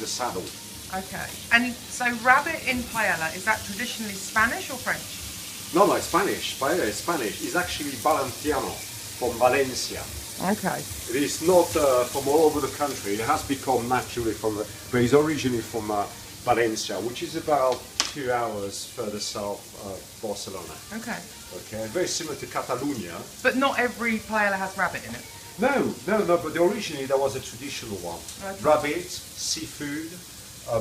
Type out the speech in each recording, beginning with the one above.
is a saddle. Okay. And so rabbit in paella, is that traditionally Spanish or French? No, no, it's Spanish. Paella is Spanish. It's actually Valenciano from Valencia. Okay. It is not from all over the country. It has become naturally but it's originally from Valencia, which is about 2 hours further south of Barcelona. Okay. Okay, very similar to Catalonia. But not every paella has rabbit in it. No, but originally there was a traditional one. Okay. Rabbit, seafood,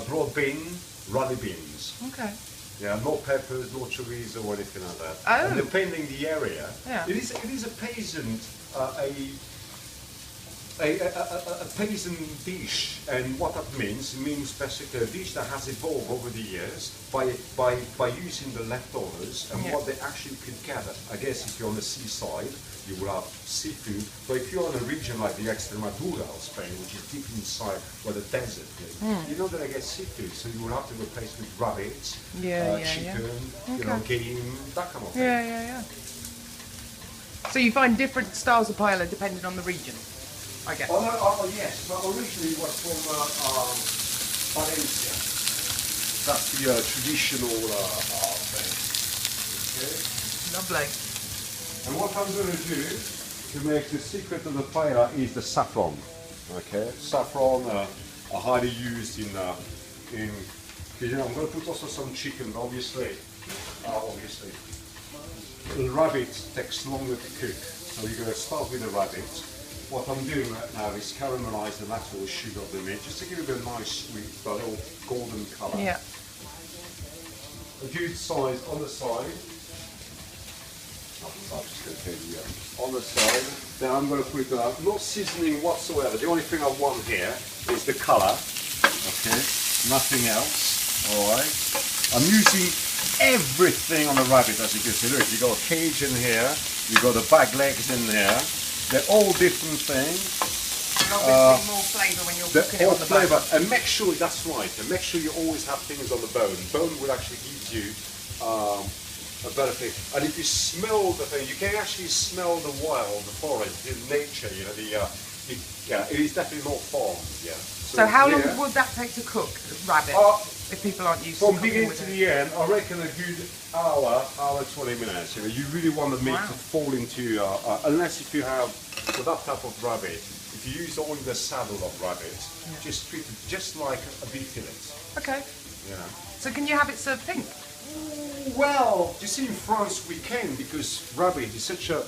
broad bean, ruddy beans. Okay. Yeah, no peppers, no chorizo or anything like that. Oh. And depending the area, Yeah. it is a peasant, a peasant dish, and what that means, it means basically a dish that has evolved over the years by using the leftovers and what they actually could gather. I guess if you're on the seaside, you will have seafood, but if you're in a region like the Extremadura of Spain, which is deep inside where the desert is, you're not going to get seafood, so you will have to replace with rabbits, chicken, you know, game, that kind of thing. Yeah. So you find different styles of paella depending on the region, I guess. Yes, but originally it was from Valencia. That's the traditional thing. Okay. Lovely. And what I'm going to do to make the secret of the paella is the saffron. Okay, saffron are highly used in you know, I'm going to put also some chicken, obviously. The rabbit takes longer to cook, so you're going to start with the rabbit. What I'm doing right now is caramelize the natural sugar of the meat, just to give it a nice sweet, but a little golden colour. Yeah. A good size on the side. I'm just going to take the on the side. Then I'm going to put no seasoning whatsoever. The only thing I want here is the colour. Okay, nothing else. All right. I'm using everything on the rabbit, as you can see. Look, you got a cage in here. You got the back legs in there. They're all different things. And obviously more flavour when you're cooking it on the bone. And make sure, that's right, and make sure you always have things on the bone. Bone will actually give you a better thing. And if you smell the thing, you can actually smell the wild, the forest, the nature, you know, it is definitely not farmed, yeah. So how long would that take to cook, rabbit, if people aren't used to from cooking beginning with to it? the end, I reckon a good hour 20 minutes. You know, you really want the meat to fall into, unless if you have, for that type of rabbit, if you use only the saddle of rabbit, just treat it just like a beef fillet. Okay. You know. So can you have it served pink? Well, you see, in France we can, because rabbit is such a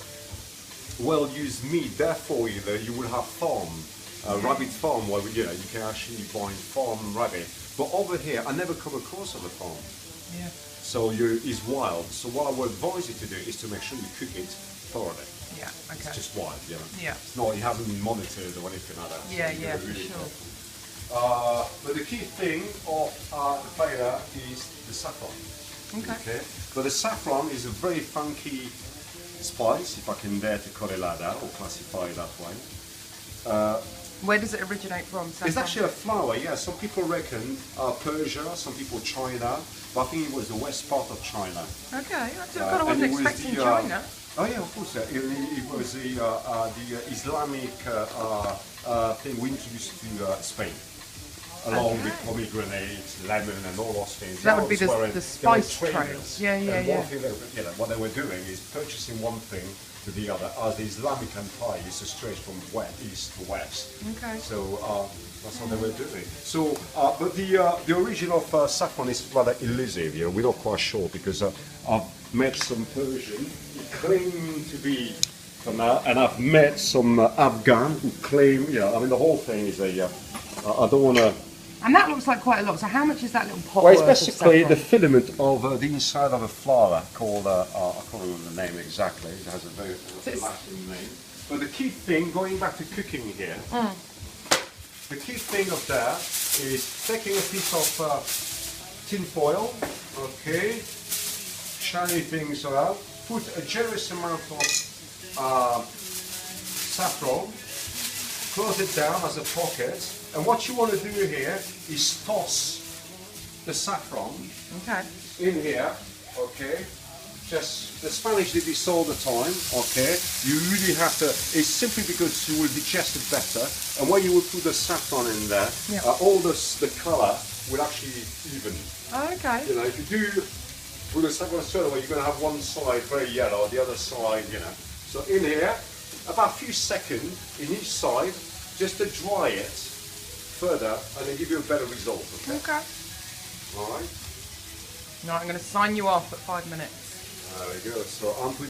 well-used meat. Therefore, you will have farm, rabbit farm, where you know you can actually buy farm rabbit. But over here, I never come across on the farm. Yeah. So it's wild. So what I would advise you to do is to make sure you cook it thoroughly. Yeah. Okay. It's just wild, you know. Yeah. It's not, it hasn't been monitored or anything like that. Yeah, So yeah, really for sure. but the key thing of the paella is the saffron. Okay. But the saffron is a very funky spice, if I can dare to call it like that, or classify it that way. Where does it originate from? It's actually a flower, yeah. Some people reckon Persia, some people China, but I think it was the west part of China. Okay, I wasn't expecting China. Oh yeah, of course. It was the Islamic thing we introduced to Spain, along with pomegranates, lemon, and all those things. That would be the spice trails. Yeah. One thing that, what they were doing is purchasing one thing to the other, as the Islamic Empire is a stretch from east to west. Okay. So that's what they were doing. So, but the origin of saffron is rather elusive. You know, we're not quite sure, because I've met some Persian who claim to be from that, and I've met some Afghan who claim. I mean, the whole thing is a. I don't want to. And that looks like quite a lot. So how much is that little pot? Well, it's basically the filament of the inside of a flower called, I can't remember the name exactly, it has a very Latin name. But the key thing, going back to cooking here, the key thing of that is taking a piece of tin foil, okay, shiny things out, put a generous amount of saffron, close it down as a pocket. And what you want to do here is toss the saffron in here, okay? Just the Spanish did this all the time, okay? You really have to, it's simply because you will digest it better, and when you will put the saffron in there, all the colour will actually even. Okay. You know, if you do put the saffron straight away, you're going to have one side very yellow, the other side, you know. So in here, about a few seconds in each side, just to dry it further, and then give you a better result, okay? Okay. Alright. Right, I'm going to sign you off at 5 minutes. There we go. So I'm putting